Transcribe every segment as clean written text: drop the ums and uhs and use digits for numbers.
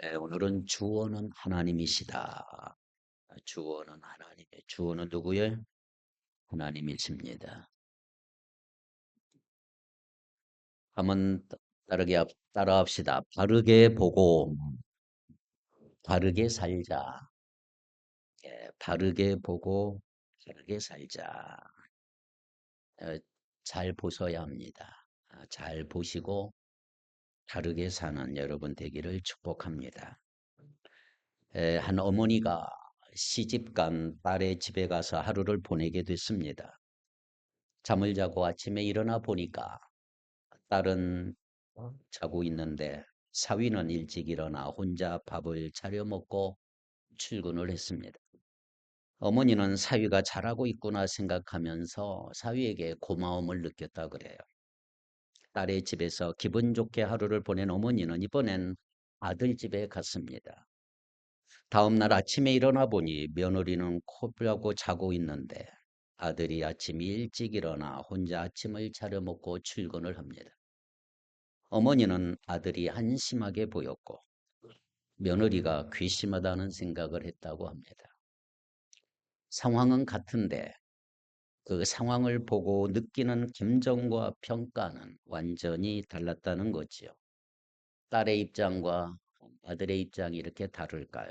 네, 오늘은 주어는 하나님이시다. 주어는 하나님의 주어는 누구예요? 하나님이십니다. 한번 따라합시다. 바르게 보고 바르게 살자. 예, 바르게 보고 바르게 살자. 어, 잘 보셔야 합니다. 잘 보시고 바르게 사는 여러분 되기를 축복합니다. 한 어머니가 시집간 딸의 집에 가서 하루를 보내게 됐습니다. 잠을 자고 아침에 일어나 보니까 딸은 자고 있는데 사위는 일찍 일어나 혼자 밥을 차려 먹고 출근을 했습니다. 어머니는 사위가 잘하고 있구나 생각하면서 사위에게 고마움을 느꼈다 그래요. 딸의 집에서 기분 좋게 하루를 보낸 어머니는 이번엔 아들 집에 갔습니다. 다음 날 아침에 일어나 보니 며느리는 코뼈고 자고 있는데 아들이 아침 일찍 일어나 혼자 아침을 차려 먹고 출근을 합니다. 어머니는 아들이 한심하게 보였고 며느리가 괘씸하다는 생각을 했다고 합니다. 상황은 같은데 그 상황을 보고 느끼는 감정과 평가는 완전히 달랐다는 거지요. 딸의 입장과 아들의 입장이 이렇게 다를까요?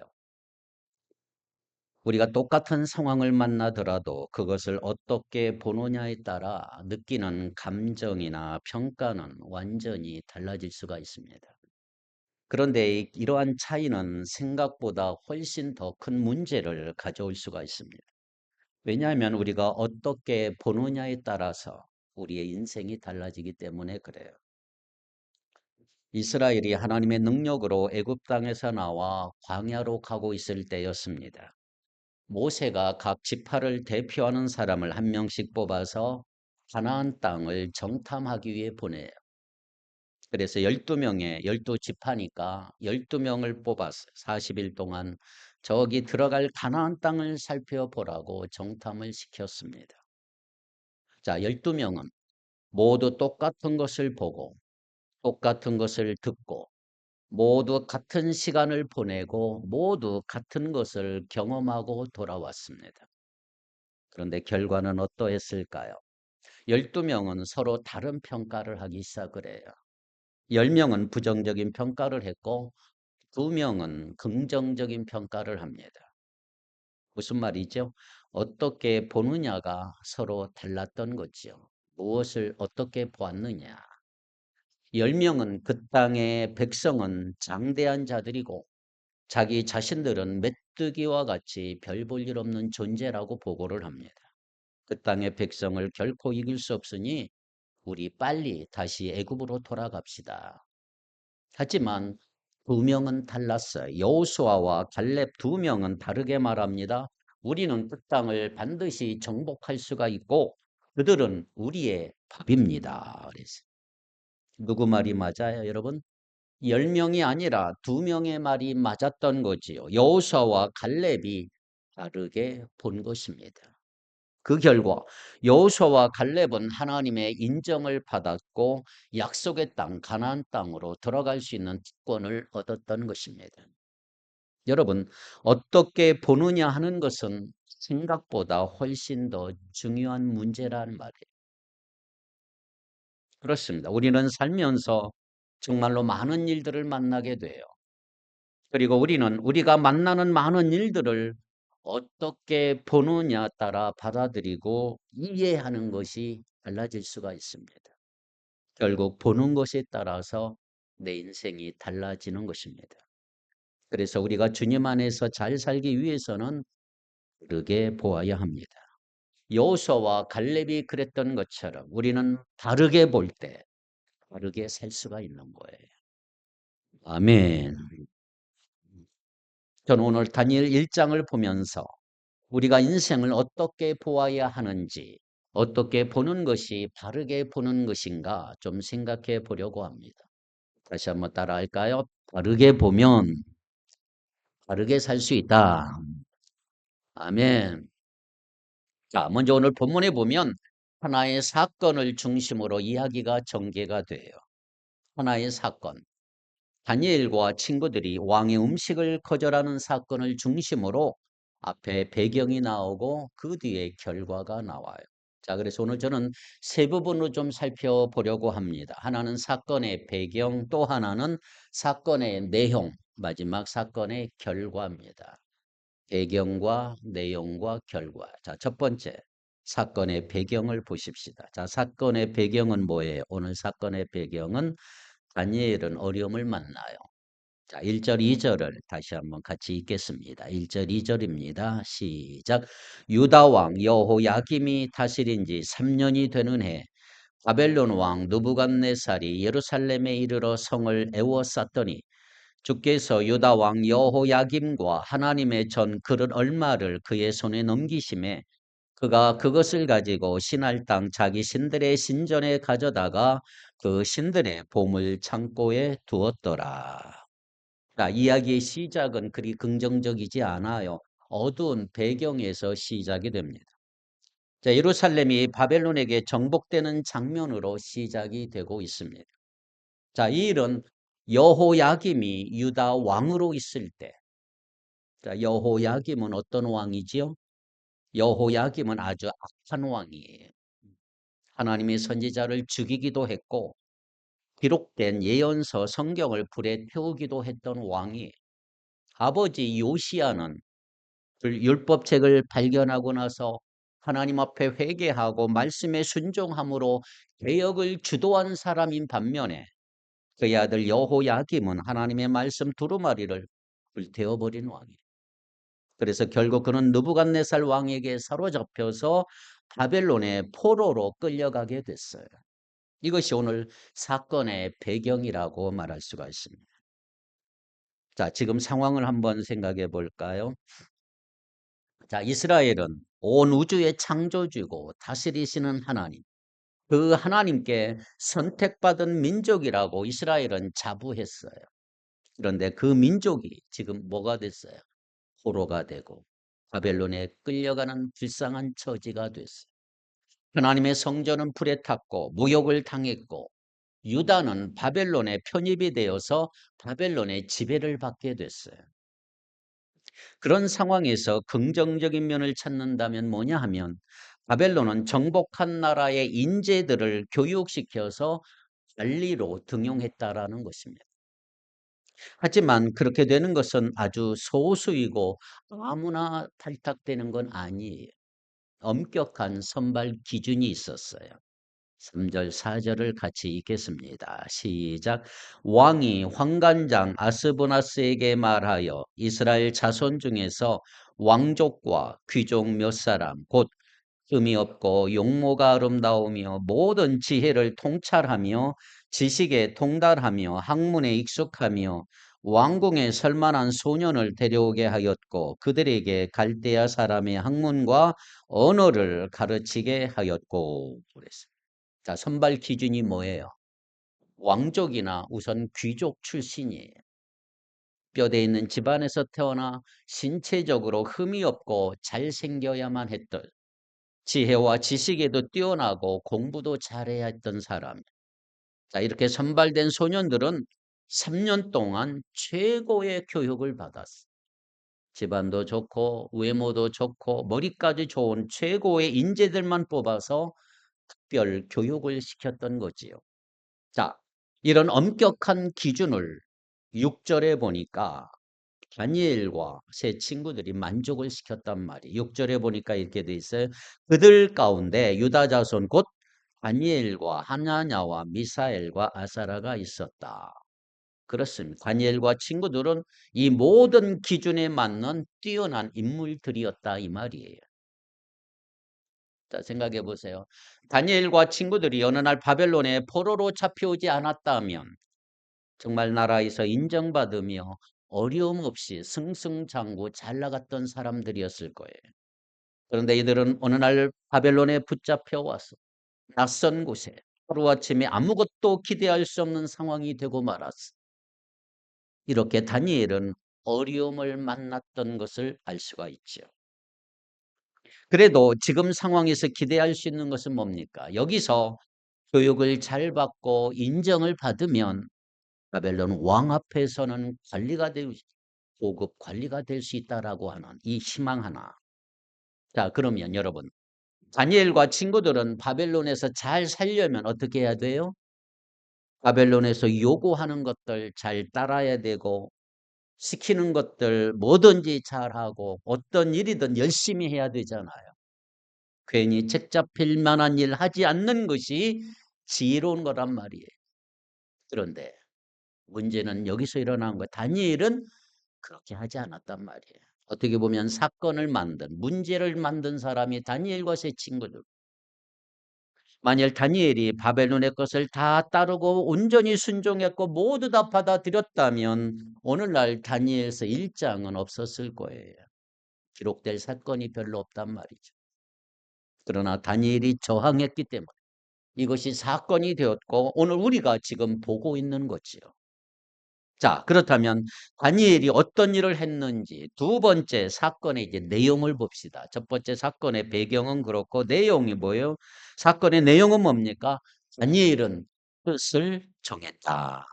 우리가 똑같은 상황을 만나더라도 그것을 어떻게 보느냐에 따라 느끼는 감정이나 평가는 완전히 달라질 수가 있습니다. 그런데 이러한 차이는 생각보다 훨씬 더 큰 문제를 가져올 수가 있습니다. 왜냐하면 우리가 어떻게 보느냐에 따라서 우리의 인생이 달라지기 때문에 그래요. 이스라엘이 하나님의 능력으로 애굽 땅에서 나와 광야로 가고 있을 때였습니다. 모세가 각 지파를 대표하는 사람을 한 명씩 뽑아서 가나안 땅을 정탐하기 위해 보내요. 그래서 12명의 12지파니까 12명을 뽑았어요. 40일 동안 저기 들어갈 가나안 땅을 살펴보라고 정탐을 시켰습니다. 자, 12명은 모두 똑같은 것을 보고 똑같은 것을 듣고 모두 같은 시간을 보내고 모두 같은 것을 경험하고 돌아왔습니다. 그런데 결과는 어떠했을까요? 12명은 서로 다른 평가를 하기 시작을 해요. 10명은 부정적인 평가를 했고 2명은 긍정적인 평가를 합니다. 무슨 말이죠? 어떻게 보느냐가 서로 달랐던 거지요. 무엇을 어떻게 보았느냐. 10명은 그 땅의 백성은 장대한 자들이고 자기 자신들은 메뚜기와 같이 별 볼 일 없는 존재라고 보고를 합니다. 그 땅의 백성을 결코 이길 수 없으니 우리 빨리 다시 애굽으로 돌아갑시다. 하지만 2명은 달랐어요. 여호수아와 갈렙 2명은 다르게 말합니다. 우리는 그 땅을 반드시 정복할 수가 있고 그들은 우리의 밥입니다. 그래서 누구 말이 맞아요, 여러분? 10명이 아니라 2명의 말이 맞았던 거지요. 여호수아와 갈렙이 다르게 본 것입니다. 그 결과 여호수아와 갈렙은 하나님의 인정을 받았고 약속의 땅 가나안 땅으로 들어갈 수 있는 특권을 얻었던 것입니다. 여러분, 어떻게 보느냐 하는 것은 생각보다 훨씬 더 중요한 문제라는 말이에요. 그렇습니다. 우리는 살면서 정말로 많은 일들을 만나게 돼요. 그리고 우리는 우리가 만나는 많은 일들을 어떻게 보느냐 따라 받아들이고 이해하는 것이 달라질 수가 있습니다. 결국 보는 것에 따라서 내 인생이 달라지는 것입니다. 그래서 우리가 주님 안에서 잘 살기 위해서는 다르게 보아야 합니다. 여호수아와 갈렙이 그랬던 것처럼 우리는 다르게 볼 때 다르게 살 수가 있는 거예요. 아멘. 저는 오늘 다니엘 1장을 보면서 우리가 인생을 어떻게 보아야 하는지, 어떻게 보는 것이 바르게 보는 것인가 좀 생각해 보려고 합니다. 다시 한번 따라 할까요? 바르게 보면 바르게 살 수 있다. 아멘. 자, 먼저 오늘 본문에 보면 하나의 사건을 중심으로 이야기가 전개가 돼요. 하나의 사건. 다니엘과 친구들이 왕의 음식을 거절하는 사건을 중심으로 앞에 배경이 나오고 그 뒤에 결과가 나와요. 자, 그래서 오늘 저는 세 부분으로 좀 살펴보려고 합니다. 하나는 사건의 배경, 또 하나는 사건의 내용, 마지막 사건의 결과입니다. 배경과 내용과 결과. 자, 첫 번째, 사건의 배경을 보십시다. 자, 사건의 배경은 뭐예요? 오늘 사건의 배경은 다니엘은 어려움을 만나요. 자, 1절, 2절을 다시 한번 같이 읽겠습니다. 1절, 2절입니다. 시작. 유다 왕 여호야김이 다스린 지 3년이 되는 해 바벨론 왕 느부갓네살이 예루살렘에 이르러 성을 에워쌌더니 주께서 유다 왕 여호야김과 하나님의 전 그릇 얼마를 그의 손에 넘기심에 그가 그것을 가지고 신할 땅 자기 신들의 신전에 가져다가 그 신들의 보물 창고에 두었더라. 자, 이야기의 시작은 그리 긍정적이지 않아요. 어두운 배경에서 시작이 됩니다. 자, 예루살렘이 바벨론에게 정복되는 장면으로 시작이 되고 있습니다. 자, 이 일은 여호야김이 유다 왕으로 있을 때, 자, 여호야김은 어떤 왕이지요? 여호야김은 아주 악한 왕이에요. 하나님의 선지자를 죽이기도 했고 기록된 예언서 성경을 불에 태우기도 했던 왕이 아버지 요시야는 율법책을 발견하고 나서 하나님 앞에 회개하고 말씀에 순종함으로 개혁을 주도한 사람인 반면에 그의 아들 여호야김은 하나님의 말씀 두루마리를 불태워버린 왕이에요. 그래서 결국 그는 느부갓네살 왕에게 사로잡혀서 바벨론의 포로로 끌려가게 됐어요. 이것이 오늘 사건의 배경이라고 말할 수가 있습니다. 자, 지금 상황을 한번 생각해 볼까요? 자, 이스라엘은 온 우주의 창조주고 다스리시는 하나님, 그 하나님께 선택받은 민족이라고 이스라엘은 자부했어요. 그런데 그 민족이 지금 뭐가 됐어요? 포로가 되고 바벨론에 끌려가는 불쌍한 처지가 됐어요. 하나님의 성전은 불에 탔고 무역을 당했고 유다는 바벨론에 편입이 되어서 바벨론의 지배를 받게 됐어요. 그런 상황에서 긍정적인 면을 찾는다면 뭐냐 하면 바벨론은 정복한 나라의 인재들을 교육시켜서 관리로 등용했다라는 것입니다. 하지만 그렇게 되는 것은 아주 소수이고 아무나 발탁되는 건 아니에요. 엄격한 선발 기준이 있었어요. 3절, 4절을 같이 읽겠습니다. 시작. 왕이 환관장 아스보나스에게 말하여 이스라엘 자손 중에서 왕족과 귀족 몇 사람, 곧 흠이 없고 용모가 아름다우며 모든 지혜를 통찰하며 지식에 통달하며 학문에 익숙하며 왕궁에 설만한 소년을 데려오게 하였고 그들에게 갈대아 사람의 학문과 언어를 가르치게 하였고 그랬습니다. 자, 선발 기준이 뭐예요? 왕족이나 우선 귀족 출신이에요. 뼈대 있는 집안에서 태어나 신체적으로 흠이 없고 잘생겨야만 했던 지혜와 지식에도 뛰어나고 공부도 잘해야 했던 사람. 자, 이렇게 선발된 소년들은 3년 동안 최고의 교육을 받았어. 집안도 좋고 외모도 좋고 머리까지 좋은 최고의 인재들만 뽑아서 특별 교육을 시켰던 거지요. 자, 이런 엄격한 기준을 6절에 보니까 다니엘과 세 친구들이 만족을 시켰단 말이에요. 6절에 보니까 이렇게 돼 있어요. 그들 가운데 유다 자손 곧 다니엘과 하나냐와 미사엘과 아사라가 있었다. 그렇습니다. 다니엘과 친구들은 이 모든 기준에 맞는 뛰어난 인물들이었다 이 말이에요. 자, 생각해 보세요. 다니엘과 친구들이 어느 날 바벨론에 포로로 잡혀오지 않았다면 정말 나라에서 인정받으며 어려움 없이 승승장구 잘 나갔던 사람들이었을 거예요. 그런데 이들은 어느 날 바벨론에 붙잡혀 와서 낯선 곳에 하루아침에 아무것도 기대할 수 없는 상황이 되고 말았어. 이렇게 다니엘은 어려움을 만났던 것을 알 수가 있죠. 그래도 지금 상황에서 기대할 수 있는 것은 뭡니까? 여기서 교육을 잘 받고 인정을 받으면 바벨론 왕 앞에서는 고급 관리가 될 수 있다라고 하는 이 희망 하나. 자, 그러면 여러분, 다니엘과 친구들은 바벨론에서 잘 살려면 어떻게 해야 돼요? 바벨론에서 요구하는 것들 잘 따라야 되고, 시키는 것들 뭐든지 잘하고, 어떤 일이든 열심히 해야 되잖아요. 괜히 책 잡힐 만한 일 하지 않는 것이 지혜로운 거란 말이에요. 그런데 문제는 여기서 일어난 거예요. 다니엘은 그렇게 하지 않았단 말이에요. 어떻게 보면 사건을 문제를 만든 사람이 다니엘과 세 친구들. 만일 다니엘이 바벨론의 것을 다 따르고 온전히 순종했고 모두 다 받아들였다면 오늘날 다니엘서 1장은 없었을 거예요. 기록될 사건이 별로 없단 말이죠. 그러나 다니엘이 저항했기 때문에 이것이 사건이 되었고 오늘 우리가 지금 보고 있는 거지요. 자, 그렇다면 다니엘이 어떤 일을 했는지 두 번째 사건의 이제 내용을 봅시다. 첫 번째 사건의 배경은 그렇고 내용이 뭐예요? 사건의 내용은 뭡니까? 다니엘은 뜻을 정했다.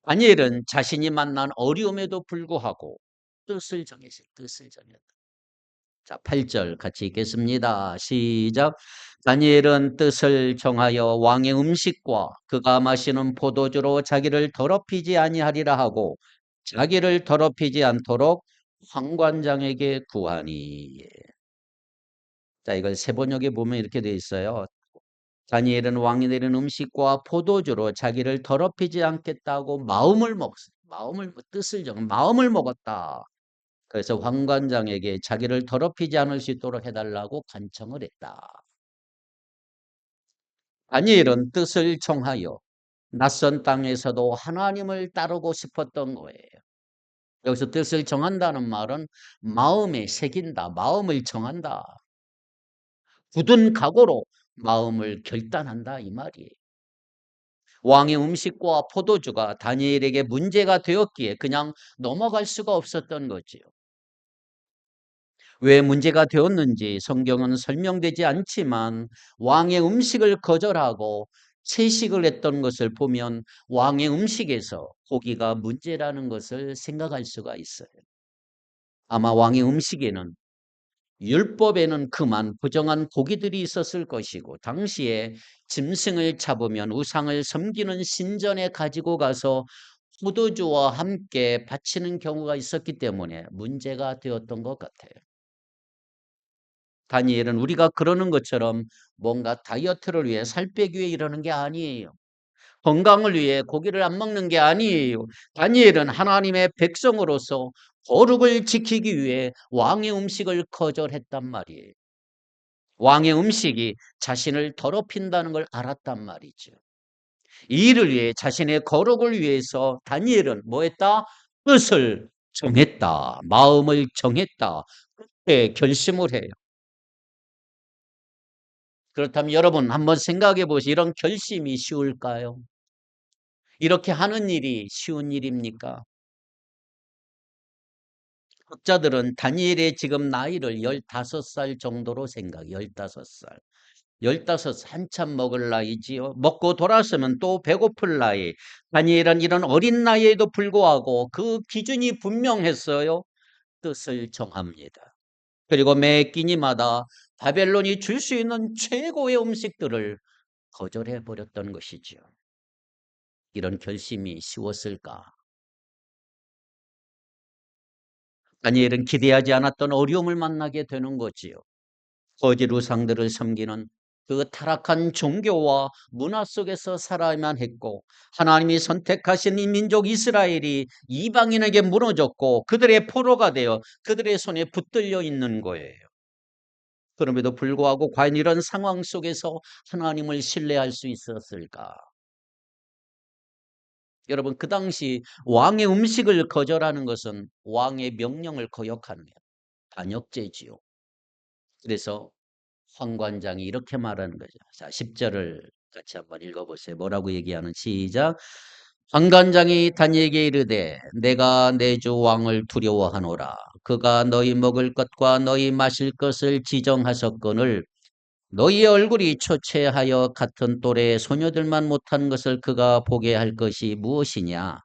다니엘은 자신이 만난 어려움에도 불구하고 뜻을 정했어요. 뜻을 정했다. 자, 8절 같이 읽겠습니다. 시작. 다니엘은 뜻을 정하여 왕의 음식과 그가 마시는 포도주로 자기를 더럽히지 아니하리라 하고 자기를 더럽히지 않도록 황관장에게 구하니. 자, 이걸 세번역에 보면 이렇게 되어 있어요. 다니엘은 왕이 내린 음식과 포도주로 자기를 더럽히지 않겠다고 마음을 먹었다. 그래서 황관장에게 자기를 더럽히지 않을 수 있도록 해달라고 간청을 했다. 다니엘은 뜻을 정하여 낯선 땅에서도 하나님을 따르고 싶었던 거예요. 여기서 뜻을 정한다는 말은 마음에 새긴다, 마음을 정한다. 굳은 각오로 마음을 결단한다 이 말이에요. 왕의 음식과 포도주가 다니엘에게 문제가 되었기에 그냥 넘어갈 수가 없었던 거지요. 왜 문제가 되었는지 성경은 설명되지 않지만 왕의 음식을 거절하고 채식을 했던 것을 보면 왕의 음식에서 고기가 문제라는 것을 생각할 수가 있어요. 아마 왕의 음식에는 율법에는 그만 부정한 고기들이 있었을 것이고 당시에 짐승을 잡으면 우상을 섬기는 신전에 가지고 가서 포도주와 함께 바치는 경우가 있었기 때문에 문제가 되었던 것 같아요. 다니엘은 우리가 그러는 것처럼 뭔가 다이어트를 위해 살 빼기 위해 이러는 게 아니에요. 건강을 위해 고기를 안 먹는 게 아니에요. 다니엘은 하나님의 백성으로서 거룩을 지키기 위해 왕의 음식을 거절했단 말이에요. 왕의 음식이 자신을 더럽힌다는 걸 알았단 말이죠. 이 일을 위해 자신의 거룩을 위해서 다니엘은 뭐 했다? 뜻을 정했다. 마음을 정했다. 그렇게 결심을 해요. 그렇다면 여러분 한번 생각해 보시죠. 이런 결심이 쉬울까요? 이렇게 하는 일이 쉬운 일입니까? 학자들은 다니엘의 지금 나이를 15살 정도로 생각해요. 15살. 15살 한참 먹을 나이지요. 먹고 돌아서면 또 배고플 나이. 다니엘은 이런 어린 나이에도 불구하고 그 기준이 분명했어요. 뜻을 정합니다. 그리고 매 끼니마다 바벨론이 줄 수 있는 최고의 음식들을 거절해 버렸던 것이지요. 이런 결심이 쉬웠을까? 다니엘은 기대하지 않았던 어려움을 만나게 되는 거지요. 거짓 우상들을 섬기는 그 타락한 종교와 문화 속에서 살아야만 했고 하나님이 선택하신 이 민족 이스라엘이 이방인에게 무너졌고 그들의 포로가 되어 그들의 손에 붙들려 있는 거예요. 그럼에도 불구하고 과연 이런 상황 속에서 하나님을 신뢰할 수 있었을까? 여러분 그 당시 왕의 음식을 거절하는 것은 왕의 명령을 거역하는 반역죄지요. 그래서 황관장이 이렇게 말하는 거죠. 자, 10절을 같이 한번 읽어보세요. 뭐라고 얘기하는 시작. 황관장이 다니엘에게 이르되 내가 내 주 왕을 두려워하노라. 그가 너희 먹을 것과 너희 마실 것을 지정하셨거늘 너희의 얼굴이 초췌하여 같은 또래의 소녀들만 못한 것을 그가 보게 할 것이 무엇이냐?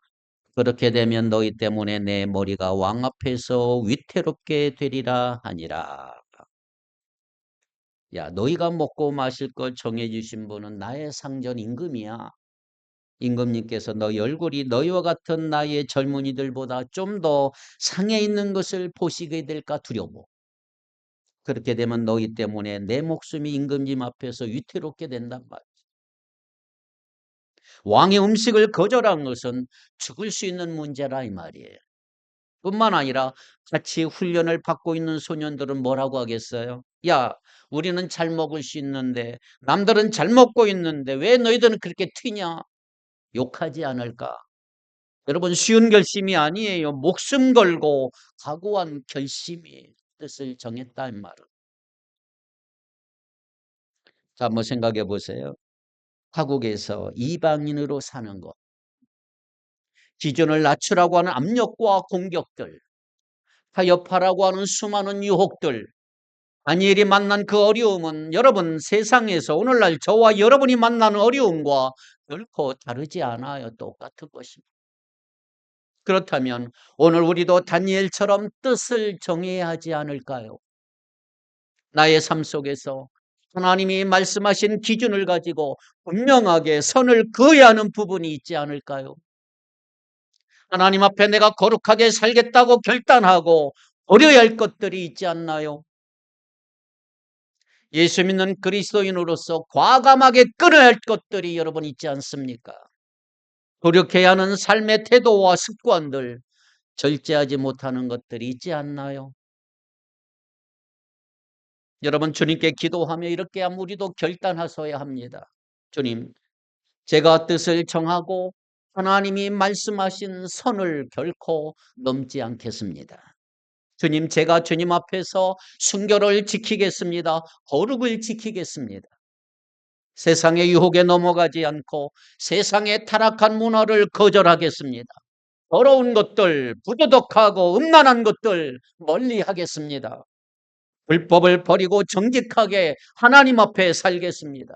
그렇게 되면 너희 때문에 내 머리가 왕 앞에서 위태롭게 되리라 하니라. 야, 너희가 먹고 마실 걸 정해 주신 분은 나의 상전 임금이야. 임금님께서 너희 얼굴이 너희와 같은 나이의 젊은이들보다 좀 더 상해 있는 것을 보시게 될까 두려워. 그렇게 되면 너희 때문에 내 목숨이 임금님 앞에서 위태롭게 된단 말이야. 왕의 음식을 거절한 것은 죽을 수 있는 문제라 이 말이에요. 뿐만 아니라 같이 훈련을 받고 있는 소년들은 뭐라고 하겠어요? 야, 우리는 잘 먹을 수 있는데 남들은 잘 먹고 있는데 왜 너희들은 그렇게 튀냐? 욕하지 않을까? 여러분 쉬운 결심이 아니에요. 목숨 걸고 각오한 결심이 뜻을 정했다 이 말은. 자, 한번 생각해 보세요. 타국에서 이방인으로 사는 것, 기준을 낮추라고 하는 압력과 공격들, 타협하라고 하는 수많은 유혹들, 다니엘이 만난 그 어려움은 여러분 세상에서 오늘날 저와 여러분이 만나는 어려움과 결코 다르지 않아요. 똑같은 것입니다. 그렇다면 오늘 우리도 다니엘처럼 뜻을 정해야 하지 않을까요? 나의 삶 속에서 하나님이 말씀하신 기준을 가지고 분명하게 선을 그어야 하는 부분이 있지 않을까요? 하나님 앞에 내가 거룩하게 살겠다고 결단하고 버려야 할 것들이 있지 않나요? 예수 믿는 그리스도인으로서 과감하게 끊어야 할 것들이 여러분 있지 않습니까? 노력해야 하는 삶의 태도와 습관들, 절제하지 못하는 것들이 있지 않나요? 여러분 주님께 기도하며 이렇게 우리도 결단하셔야 합니다. 주님, 제가 뜻을 정하고 하나님이 말씀하신 선을 결코 넘지 않겠습니다. 주님, 제가 주님 앞에서 순결을 지키겠습니다. 거룩을 지키겠습니다. 세상의 유혹에 넘어가지 않고 세상의 타락한 문화를 거절하겠습니다. 더러운 것들, 부도덕하고 음란한 것들 멀리 하겠습니다. 불법을 버리고 정직하게 하나님 앞에 살겠습니다.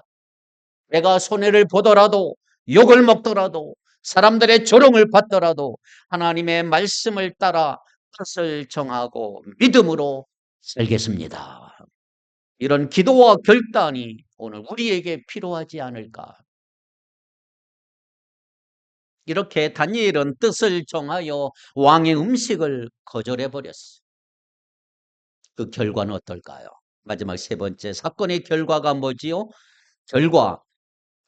내가 손해를 보더라도 욕을 먹더라도 사람들의 조롱을 받더라도 하나님의 말씀을 따라 뜻을 정하고 믿음으로 살겠습니다. 이런 기도와 결단이 오늘 우리에게 필요하지 않을까. 이렇게 다니엘은 뜻을 정하여 왕의 음식을 거절해 버렸어요. 그 결과는 어떨까요? 마지막 세 번째 사건의 결과가 뭐지요? 결과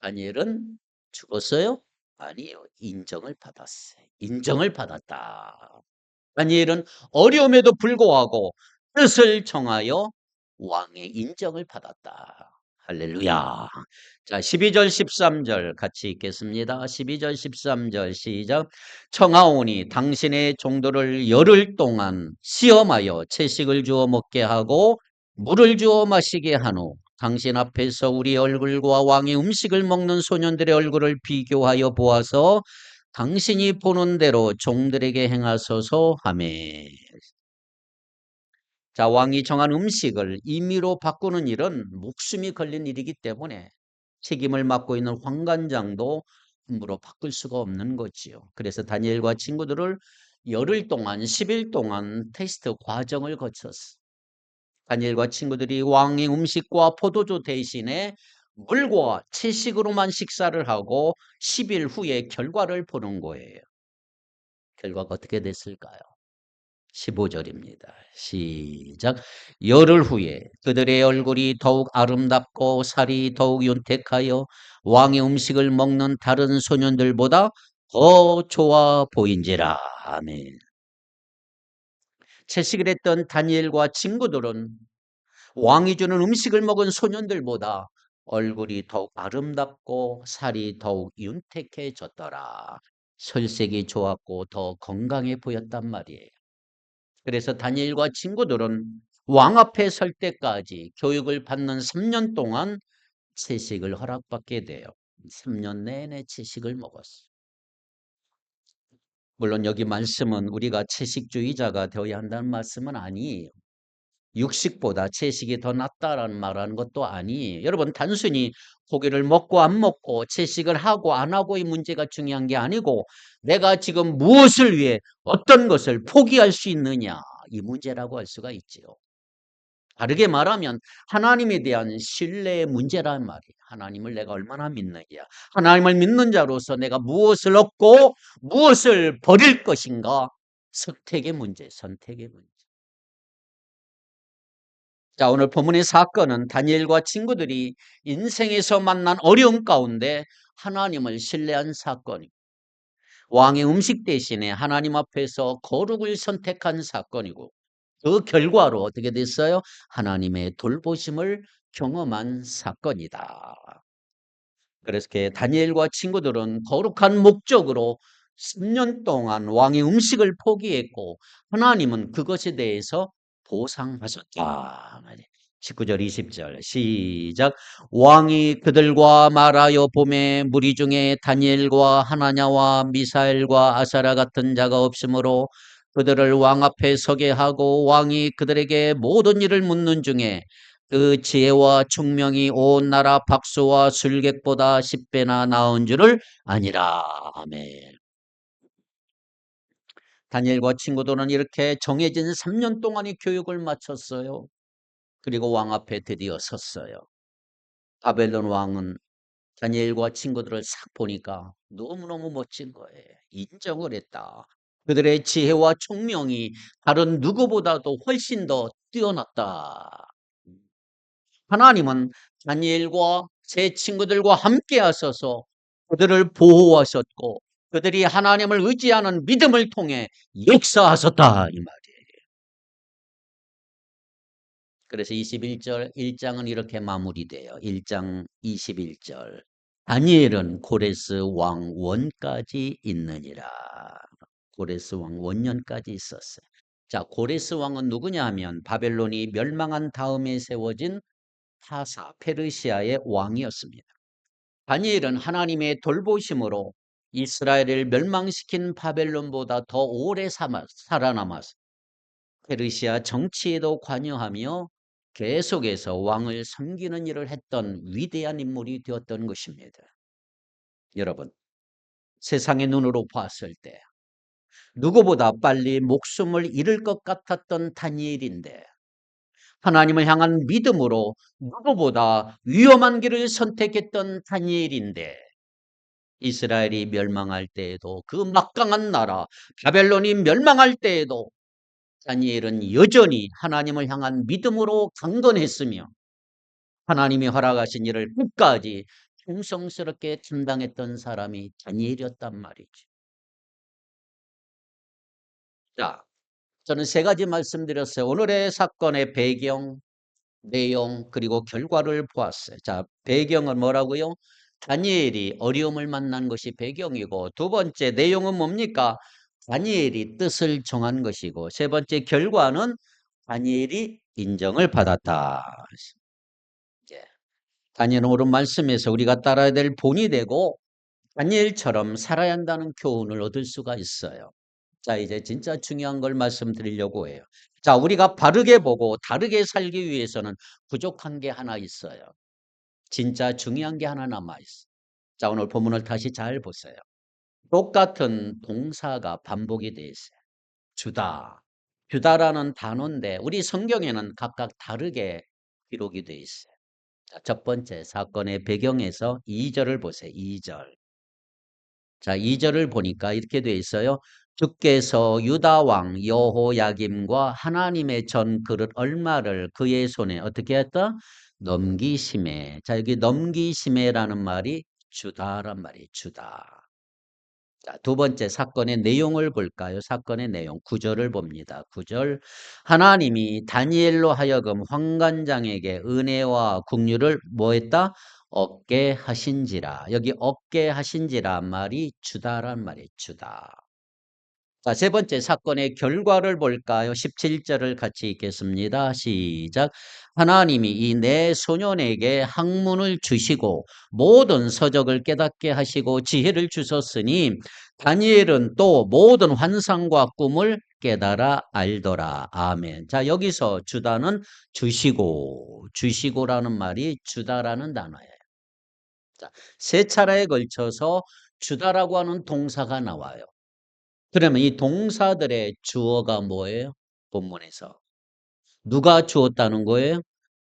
다니엘은 죽었어요? 아니요. 인정을 받았어요. 인정을 받았다. 다니엘은 어려움에도 불구하고 뜻을 정하여 왕의 인정을 받았다. 할렐루야. 자, 12절 13절 같이 읽겠습니다. 12절 13절 시작. 청하오니 당신의 종도를 열흘 동안 시험하여 채식을 주어 먹게 하고 물을 주어 마시게 한 후 당신 앞에서 우리 얼굴과 왕의 음식을 먹는 소년들의 얼굴을 비교하여 보아서 당신이 보는 대로 종들에게 행하소서 하매. 자, 왕이 정한 음식을 임의로 바꾸는 일은 목숨이 걸린 일이기 때문에 책임을 맡고 있는 황관장도 함부로 바꿀 수가 없는 거지요. 그래서 다니엘과 친구들을 열흘 동안 10일 동안 테스트 과정을 거쳤어. 다니엘과 친구들이 왕의 음식과 포도주 대신에 물과 채식으로만 식사를 하고 10일 후에 결과를 보는 거예요. 결과가 어떻게 됐을까요? 15절입니다. 시작. 열흘 후에 그들의 얼굴이 더욱 아름답고 살이 더욱 윤택하여 왕의 음식을 먹는 다른 소년들보다 더 좋아 보인지라. 아멘. 채식을 했던 다니엘과 친구들은 왕이 주는 음식을 먹은 소년들보다 얼굴이 더욱 아름답고 살이 더욱 윤택해졌더라. 설색이 좋았고 더 건강해 보였단 말이에요. 그래서 다니엘과 친구들은 왕 앞에 설 때까지 교육을 받는 3년 동안 채식을 허락받게 돼요. 3년 내내 채식을 먹었어요. 물론 여기 말씀은 우리가 채식주의자가 되어야 한다는 말씀은 아니에요. 육식보다 채식이 더 낫다라는 말하는 것도 아니에요. 여러분 단순히 고기를 먹고 안 먹고 채식을 하고 안 하고의 문제가 중요한 게 아니고 내가 지금 무엇을 위해 어떤 것을 포기할 수 있느냐 이 문제라고 할 수가 있지요. 다르게 말하면 하나님에 대한 신뢰의 문제란 말이에요. 하나님을 내가 얼마나 믿느냐. 하나님을 믿는 자로서 내가 무엇을 얻고 무엇을 버릴 것인가. 선택의 문제, 선택의 문제. 자, 오늘 본문의 사건은 다니엘과 친구들이 인생에서 만난 어려움 가운데 하나님을 신뢰한 사건입니다. 왕의 음식 대신에 하나님 앞에서 거룩을 선택한 사건이고 그 결과로 어떻게 됐어요? 하나님의 돌보심을 경험한 사건이다. 그래서 다니엘과 친구들은 거룩한 목적으로 10년 동안 왕의 음식을 포기했고 하나님은 그것에 대해서 보상하셨다. 19절 20절 시작. 왕이 그들과 말하여 보매 무리 중에 다니엘과 하나냐와 미사엘과 아사랴 같은 자가 없으므로 그들을 왕 앞에 서게 하고 왕이 그들에게 모든 일을 묻는 중에 그 지혜와 총명이 온 나라 박수와 술객보다 10배나 나은 줄을 아니라. 아멘. 다니엘과 친구들은 이렇게 정해진 3년 동안의 교육을 마쳤어요. 그리고 왕 앞에 드디어 섰어요. 바벨론 왕은 다니엘과 친구들을 싹 보니까 너무너무 멋진 거예요. 인정을 했다. 그들의 지혜와 총명이 다른 누구보다도 훨씬 더 뛰어났다. 하나님은 다니엘과 제 친구들과 함께 하셔서 그들을 보호하셨고 그들이 하나님을 의지하는 믿음을 통해 역사하셨다 이 말이에요. 그래서 21절 1장은 이렇게 마무리돼요. 1장 21절 다니엘은 고레스 왕 원까지 있느니라. 고레스 왕 원년까지 있었어요. 자, 고레스 왕은 누구냐 하면 바벨론이 멸망한 다음에 세워진 파사 페르시아의 왕이었습니다. 다니엘은 하나님의 돌보심으로 이스라엘을 멸망시킨 바벨론보다 더 오래 살아남아서 페르시아 정치에도 관여하며 계속해서 왕을 섬기는 일을 했던 위대한 인물이 되었던 것입니다. 여러분, 세상의 눈으로 봤을 때 누구보다 빨리 목숨을 잃을 것 같았던 다니엘인데 하나님을 향한 믿음으로 누구보다 위험한 길을 선택했던 다니엘인데 이스라엘이 멸망할 때에도 그 막강한 나라 바벨론이 멸망할 때에도 다니엘은 여전히 하나님을 향한 믿음으로 강건했으며 하나님이 허락하신 일을 끝까지 충성스럽게 감당했던 사람이 다니엘이었단 말이죠. 자, 저는 세 가지 말씀드렸어요. 오늘의 사건의 배경, 내용 그리고 결과를 보았어요. 자, 배경은 뭐라고요? 다니엘이 어려움을 만난 것이 배경이고 두 번째 내용은 뭡니까? 다니엘이 뜻을 정한 것이고 세 번째 결과는 다니엘이 인정을 받았다. 예. 다니엘은 오른 말씀에서 우리가 따라야 될 본이 되고 다니엘처럼 살아야 한다는 교훈을 얻을 수가 있어요. 자, 이제 진짜 중요한 걸 말씀드리려고 해요. 자, 우리가 바르게 보고 다르게 살기 위해서는 부족한 게 하나 있어요. 진짜 중요한 게 하나 남아있어요. 자, 오늘 본문을 다시 잘 보세요. 똑같은 동사가 반복이 되어 있어요. 주다. 주다라는 단어인데 우리 성경에는 각각 다르게 기록이 되어 있어요. 자, 첫 번째 사건의 배경에서 2절을 보세요. 2절. 자, 2절을 보니까 이렇게 되어 있어요. 주께서 유다 왕 여호야김과 하나님의 전 그릇 얼마를 그의 손에 어떻게 했다? 넘기심에. 자, 여기 넘기심에라는 말이 주다란 말이 주다. 자, 두 번째 사건의 내용을 볼까요? 사건의 내용 9절을 봅니다. 9절 하나님이 다니엘로 하여금 환관장에게 은혜와 긍휼을 뭐했다? 얻게 하신지라. 여기 얻게 하신지라 말이 주다란 말이 주다. 자, 세 번째 사건의 결과를 볼까요? 17절을 같이 읽겠습니다. 시작. 하나님이 이 내 소년에게 학문을 주시고 모든 서적을 깨닫게 하시고 지혜를 주셨으니 다니엘은 또 모든 환상과 꿈을 깨달아 알더라. 아멘. 자, 여기서 주다는 주시고라는 말이 주다라는 단어예요. 자, 세 차례에 걸쳐서 주다라고 하는 동사가 나와요. 그러면 이 동사들의 주어가 뭐예요? 본문에서. 누가 주었다는 거예요?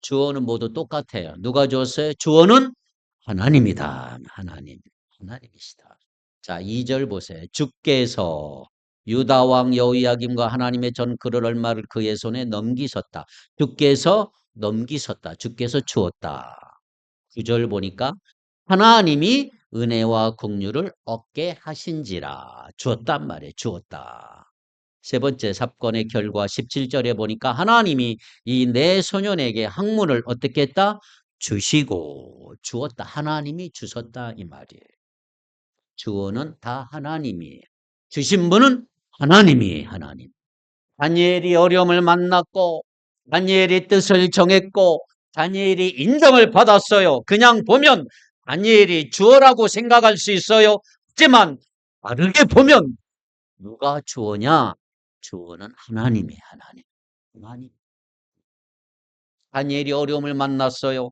주어는 모두 똑같아요. 누가 주었어요? 주어는 하나님이다. 하나님이시다. 자, 2절 보세요. 주께서 유다 왕 여호야김과 하나님의 전 그를 얼마를 그의 손에 넘기셨다. 주께서 넘기셨다. 주께서 주었다. 9절 보니까 하나님이 은혜와 긍휼을 얻게 하신지라. 주었단 말이에요. 주었다. 세 번째 사건의 결과 17절에 보니까 하나님이 이 내 소년에게 학문을 어떻게 했다? 주시고 주었다. 하나님이 주셨다 이 말이에요. 주어는 다 하나님이에요. 주신 분은 하나님이에요. 하나님. 다니엘이 어려움을 만났고 다니엘이 뜻을 정했고 다니엘이 인정을 받았어요. 그냥 보면 다니엘이 주어라고 생각할 수 있어요. 하지만 다르게 보면 누가 주어냐? 주어는 하나님이에요. 하나님. 다니엘이 어려움을 만났어요.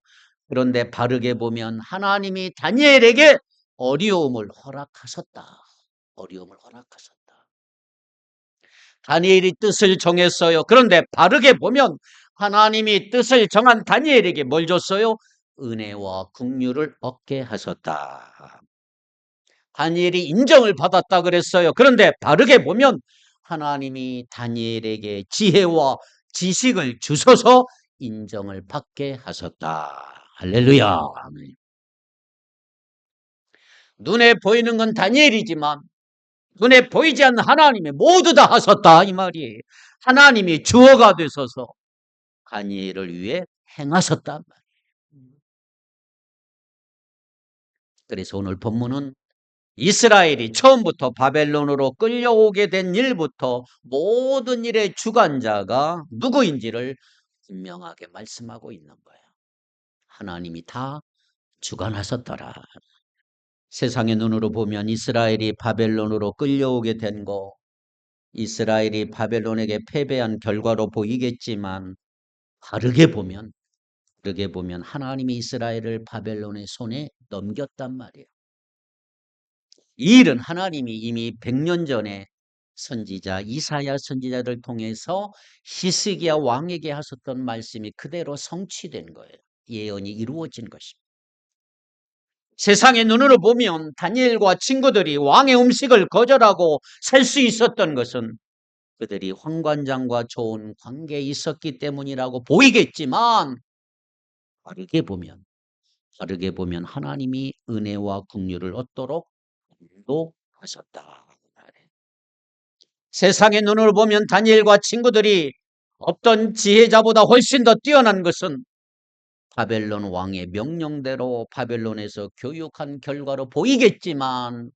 그런데 바르게 보면 하나님이 다니엘에게 어려움을 허락하셨다. 어려움을 허락하셨다. 다니엘이 뜻을 정했어요. 그런데 바르게 보면 하나님이 뜻을 정한 다니엘에게 뭘 줬어요? 은혜와 긍휼을 얻게 하셨다. 다니엘이 인정을 받았다 그랬어요. 그런데 바르게 보면 하나님이 다니엘에게 지혜와 지식을 주셔서 인정을 받게 하셨다. 할렐루야. 눈에 보이는 건 다니엘이지만 눈에 보이지 않는 하나님이 모두 다 하셨다 이 말이에요. 하나님이 주어가 되셔서 다니엘을 위해 행하셨단 말이에요. 그래서 오늘 본문은 이스라엘이 처음부터 바벨론으로 끌려오게 된 일부터 모든 일의 주관자가 누구인지를 분명하게 말씀하고 있는 거예요. 하나님이 다 주관하셨더라. 세상의 눈으로 보면 이스라엘이 바벨론으로 끌려오게 된 거, 이스라엘이 바벨론에게 패배한 결과로 보이겠지만 바르게 보면 하나님이 이스라엘을 바벨론의 손에 넘겼단 말이에요. 이 일은 하나님이 이미 100년 전에 선지자 이사야 선지자를 통해서 히스기야 왕에게 하셨던 말씀이 그대로 성취된 거예요. 예언이 이루어진 것입니다. 세상의 눈으로 보면 다니엘과 친구들이 왕의 음식을 거절하고 살 수 있었던 것은 그들이 황관장과 좋은 관계에 있었기 때문이라고 보이겠지만 바르게 보면 하나님이 은혜와 긍휼을 얻도록 인도하셨다. 세상의 눈으로 보면 다니엘과 친구들이 어떤 지혜자보다 훨씬 더 뛰어난 것은 바벨론 왕의 명령대로 바벨론에서 교육한 결과로 보이겠지만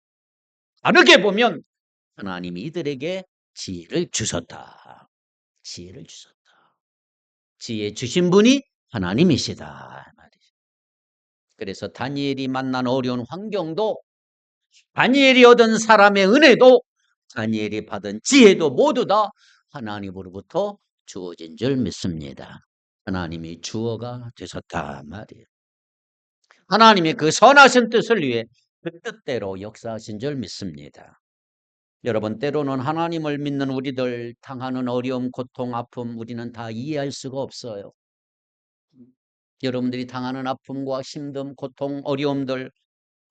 다르게 보면 하나님이 이들에게 지혜를 주셨다. 지혜 주신 분이 하나님이시다. 그래서 다니엘이 만난 어려운 환경도 다니엘이 얻은 사람의 은혜도 다니엘이 받은 지혜도 모두 다 하나님으로부터 주어진 줄 믿습니다. 하나님이 주어가 되셨다 말이에요. 하나님이 그 선하신 뜻을 위해 그 뜻대로 역사하신 줄 믿습니다. 여러분, 때로는 하나님을 믿는 우리들 당하는 어려움, 고통, 아픔 우리는 다 이해할 수가 없어요. 여러분들이 당하는 아픔과 힘듦, 고통, 어려움들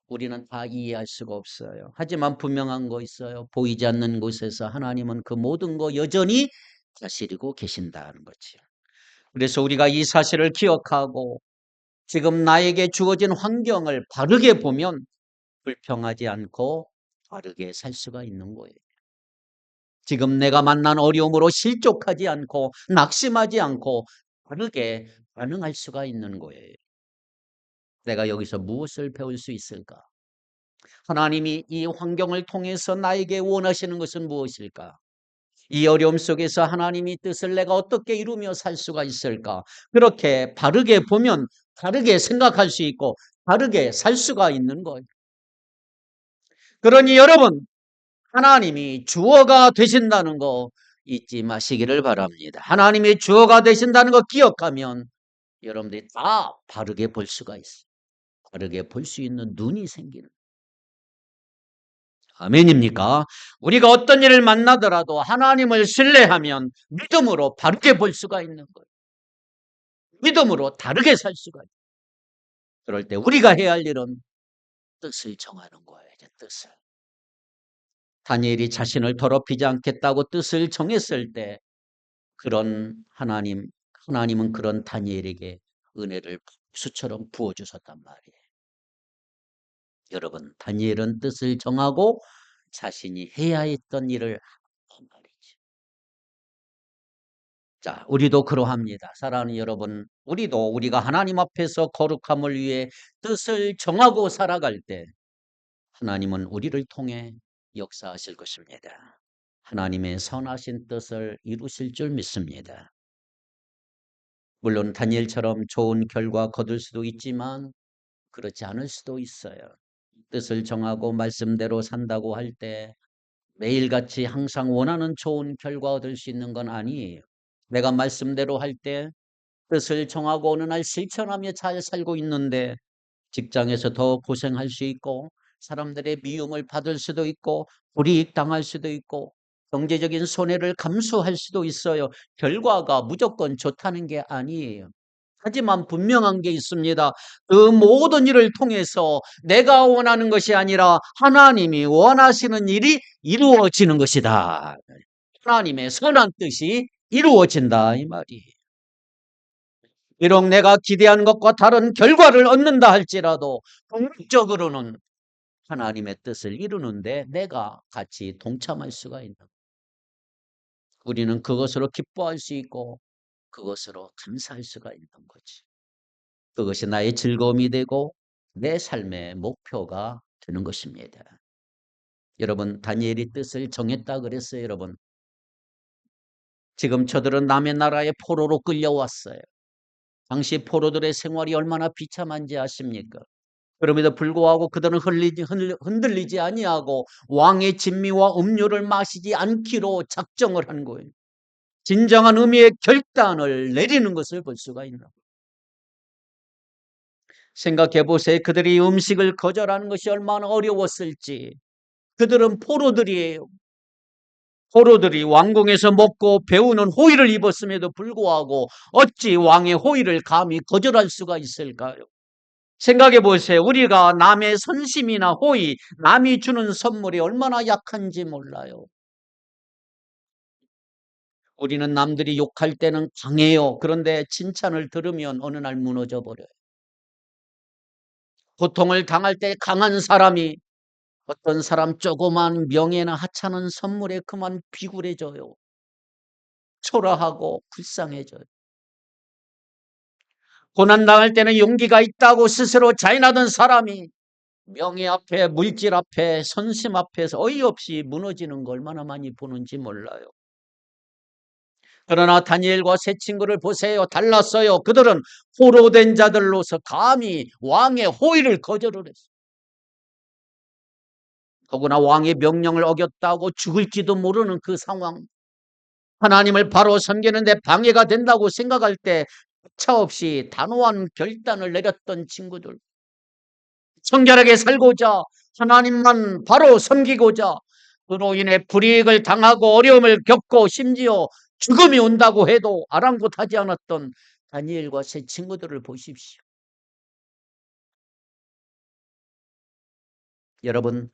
우리는 다 이해할 수가 없어요. 하지만 분명한 거 있어요. 보이지 않는 곳에서 하나님은 그 모든 거 여전히 다스리고 계신다는 거죠. 그래서 우리가 이 사실을 기억하고 지금 나에게 주어진 환경을 바르게 보면 불평하지 않고 바르게 살 수가 있는 거예요. 지금 내가 만난 어려움으로 실족하지 않고 낙심하지 않고 바르게 반응할 수가 있는 거예요. 내가 여기서 무엇을 배울 수 있을까? 하나님이 이 환경을 통해서 나에게 원하시는 것은 무엇일까? 이 어려움 속에서 하나님이 뜻을 내가 어떻게 이루며 살 수가 있을까? 그렇게 바르게 보면 바르게 생각할 수 있고 바르게 살 수가 있는 거예요. 그러니 여러분, 하나님이 주어가 되신다는 거 잊지 마시기를 바랍니다. 하나님의 주어가 되신다는 거 기억하면 여러분들이 다 바르게 볼 수가 있어요. 바르게 볼 수 있는 눈이 생기는. 아멘입니까? 우리가 어떤 일을 만나더라도 하나님을 신뢰하면 믿음으로 바르게 볼 수가 있는 거예요. 믿음으로 다르게 살 수가 있어요. 그럴 때 우리가 해야 할 일은 뜻을 정하는 거예요. 이제 뜻을. 다니엘이 자신을 더럽히지 않겠다고 뜻을 정했을 때 그런 하나님은 그런 다니엘에게 은혜를 수처럼 부어주셨단 말이에요. 여러분, 다니엘은 뜻을 정하고 자신이 해야 했던 일을 한 말이죠. 자, 우리도 그러합니다. 사랑하는 여러분, 우리가 하나님 앞에서 거룩함을 위해 뜻을 정하고 살아갈 때 하나님은 우리를 통해 역사하실 것입니다. 하나님의 선하신 뜻을 이루실 줄 믿습니다. 물론 다니엘처럼 좋은 결과 거둘 수도 있지만 그렇지 않을 수도 있어요. 뜻을 정하고 말씀대로 산다고 할 때 매일같이 항상 원하는 좋은 결과 얻을 수 있는 건 아니에요. 내가 말씀대로 할 때 뜻을 정하고 어느 날 실천하며 잘 살고 있는데 직장에서 더 고생할 수 있고 사람들의 미움을 받을 수도 있고 불이익 당할 수도 있고 경제적인 손해를 감수할 수도 있어요. 결과가 무조건 좋다는 게 아니에요. 하지만 분명한 게 있습니다. 그 모든 일을 통해서 내가 원하는 것이 아니라 하나님이 원하시는 일이 이루어지는 것이다. 하나님의 선한 뜻이 이루어진다 이 말이에요. 비록 내가 기대한 것과 다른 결과를 얻는다 할지라도 궁극적으로는 하나님의 뜻을 이루는데 내가 같이 동참할 수가 있는 거예요. 우리는 그것으로 기뻐할 수 있고 그것으로 감사할 수가 있는 거지. 그것이 나의 즐거움이 되고 내 삶의 목표가 되는 것입니다. 여러분, 다니엘이 뜻을 정했다 그랬어요. 여러분, 지금 저들은 남의 나라의 포로로 끌려왔어요. 당시 포로들의 생활이 얼마나 비참한지 아십니까? 그럼에도 불구하고 그들은 흔들리지 아니하고 왕의 진미와 음료를 마시지 않기로 작정을 한 거예요. 진정한 의미의 결단을 내리는 것을 볼 수가 있는 거예요. 생각해 보세요. 그들이 음식을 거절하는 것이 얼마나 어려웠을지. 그들은 포로들이에요. 포로들이 왕궁에서 먹고 배우는 호의를 입었음에도 불구하고 어찌 왕의 호의를 감히 거절할 수가 있을까요? 생각해 보세요. 우리가 남의 선심이나 호의, 남이 주는 선물이 얼마나 약한지 몰라요. 우리는 남들이 욕할 때는 강해요. 그런데 칭찬을 들으면 어느 날 무너져 버려요. 고통을 당할 때 강한 사람이 어떤 사람 조그만 명예나 하찮은 선물에 그만 비굴해져요. 초라하고 불쌍해져요. 고난당할 때는 용기가 있다고 스스로 자인하던 사람이 명예 앞에, 물질 앞에, 선심 앞에서 어이없이 무너지는 걸 얼마나 많이 보는지 몰라요. 그러나 다니엘과 세 친구를 보세요. 달랐어요. 그들은 포로된 자들로서 감히 왕의 호의를 거절을 했어요. 더구나 왕의 명령을 어겼다고 죽을지도 모르는 그 상황. 하나님을 바로 섬기는데 방해가 된다고 생각할 때 차없이 단호한 결단을 내렸던 친구들. 청결하게 살고자 하나님만 바로 섬기고자 그로 인해 불이익을 당하고 어려움을 겪고 심지어 죽음이 온다고 해도 아랑곳하지 않았던 다니엘과 세 친구들을 보십시오. 여러분,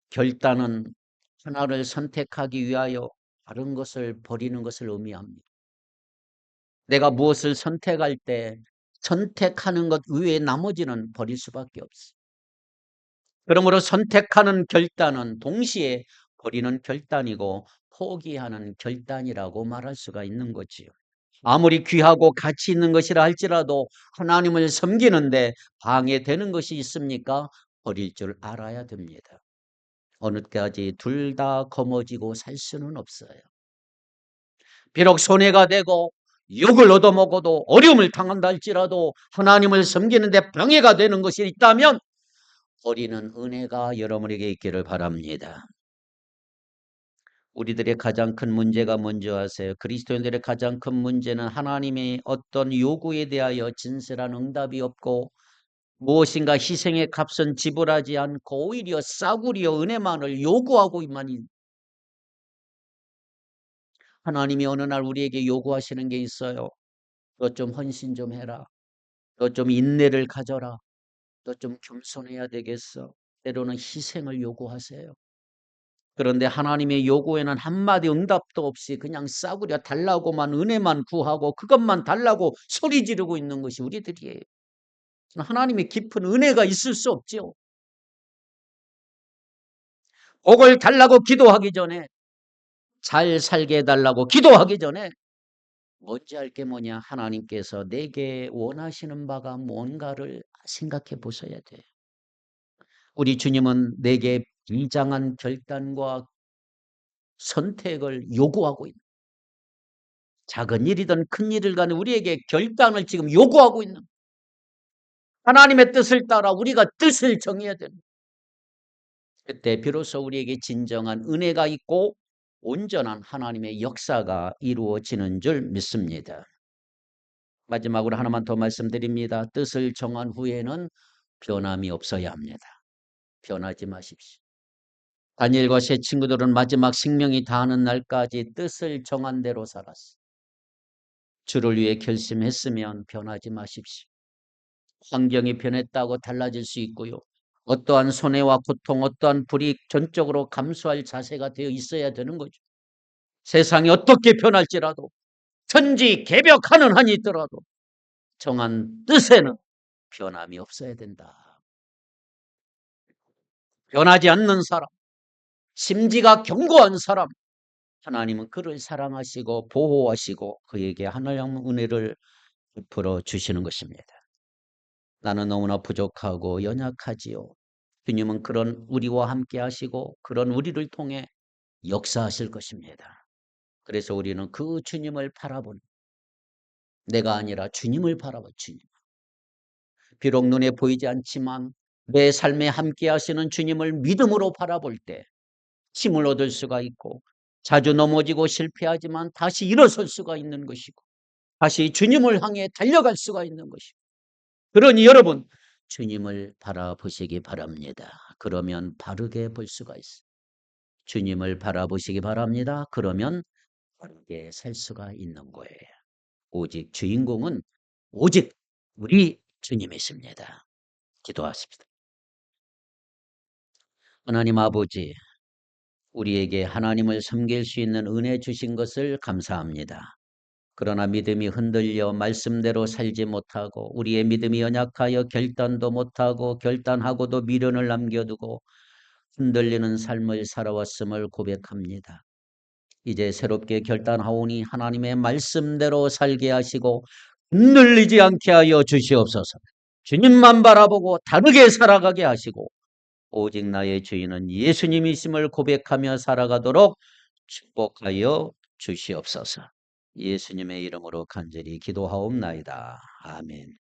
결단은 하나를 선택하기 위하여 다른 것을 버리는 것을 의미합니다. 내가 무엇을 선택할 때 선택하는 것 외에 나머지는 버릴 수밖에 없어요. 그러므로 선택하는 결단은 동시에 버리는 결단이고 포기하는 결단이라고 말할 수가 있는 거지요. 아무리 귀하고 가치 있는 것이라 할지라도 하나님을 섬기는데 방해되는 것이 있습니까? 버릴 줄 알아야 됩니다. 어느 때까지 둘 다 거머쥐고 살 수는 없어요. 비록 손해가 되고 욕을 얻어먹어도 어려움을 당한다 할지라도 하나님을 섬기는데 방해가 되는 것이 있다면 버리는 은혜가 여러분에게 있기를 바랍니다. 우리들의 가장 큰 문제가 뭔지 아세요? 그리스도인들의 가장 큰 문제는 하나님의 어떤 요구에 대하여 진실한 응답이 없고 무엇인가 희생의 값은 지불하지 않고 오히려 싸구려 은혜만을 요구하고만 있는, 하나님이 어느 날 우리에게 요구하시는 게 있어요. 너 좀 헌신 좀 해라. 너 좀 인내를 가져라. 너 좀 겸손해야 되겠어. 때로는 희생을 요구하세요. 그런데 하나님의 요구에는 한마디 응답도 없이 그냥 싸구려 달라고만 은혜만 구하고 그것만 달라고 소리 지르고 있는 것이 우리들이에요. 하나님의 깊은 은혜가 있을 수 없죠. 복을 달라고 기도하기 전에, 잘 살게 해달라고 기도하기 전에 뭔지 알게 뭐냐, 하나님께서 내게 원하시는 바가 뭔가를 생각해 보셔야 돼요. 우리 주님은 내게 비장한 결단과 선택을 요구하고 있는, 작은 일이든 큰 일을 간에 우리에게 결단을 지금 요구하고 있는, 하나님의 뜻을 따라 우리가 뜻을 정해야 되는, 그때 비로소 우리에게 진정한 은혜가 있고 온전한 하나님의 역사가 이루어지는 줄 믿습니다. 마지막으로 하나만 더 말씀드립니다. 뜻을 정한 후에는 변함이 없어야 합니다. 변하지 마십시오. 다니엘과 세 친구들은 마지막 생명이 다하는 날까지 뜻을 정한 대로 살았어요. 주를 위해 결심했으면 변하지 마십시오. 환경이 변했다고 달라질 수 있고요. 어떠한 손해와 고통, 어떠한 불이익 전적으로 감수할 자세가 되어 있어야 되는 거죠. 세상이 어떻게 변할지라도, 천지 개벽하는 한이 있더라도 정한 뜻에는 변함이 없어야 된다. 변하지 않는 사람, 심지가 견고한 사람, 하나님은 그를 사랑하시고 보호하시고 그에게 하나님 은혜를 베풀어 주시는 것입니다. 나는 너무나 부족하고 연약하지요. 주님은 그런 우리와 함께 하시고 그런 우리를 통해 역사하실 것입니다. 그래서 우리는 그 주님을 바라보는, 내가 아니라 주님을 바라보, 주님. 비록 눈에 보이지 않지만 내 삶에 함께 하시는 주님을 믿음으로 바라볼 때 힘을 얻을 수가 있고, 자주 넘어지고 실패하지만 다시 일어설 수가 있는 것이고, 다시 주님을 향해 달려갈 수가 있는 것이고, 그러니 여러분 주님을 바라보시기 바랍니다. 그러면 바르게 볼 수가 있어요. 주님을 바라보시기 바랍니다. 그러면 바르게 살 수가 있는 거예요. 오직 주인공은 오직 우리 주님이십니다. 기도하십시다. 하나님 아버지, 우리에게 하나님을 섬길 수 있는 은혜 주신 것을 감사합니다. 그러나 믿음이 흔들려 말씀대로 살지 못하고 우리의 믿음이 연약하여 결단도 못하고 결단하고도 미련을 남겨두고 흔들리는 삶을 살아왔음을 고백합니다. 이제 새롭게 결단하오니 하나님의 말씀대로 살게 하시고 흔들리지 않게 하여 주시옵소서. 주님만 바라보고 다르게 살아가게 하시고 오직 나의 주인은 예수님이심을 고백하며 살아가도록 축복하여 주시옵소서. 예수님의 이름으로 간절히 기도하옵나이다. 아멘.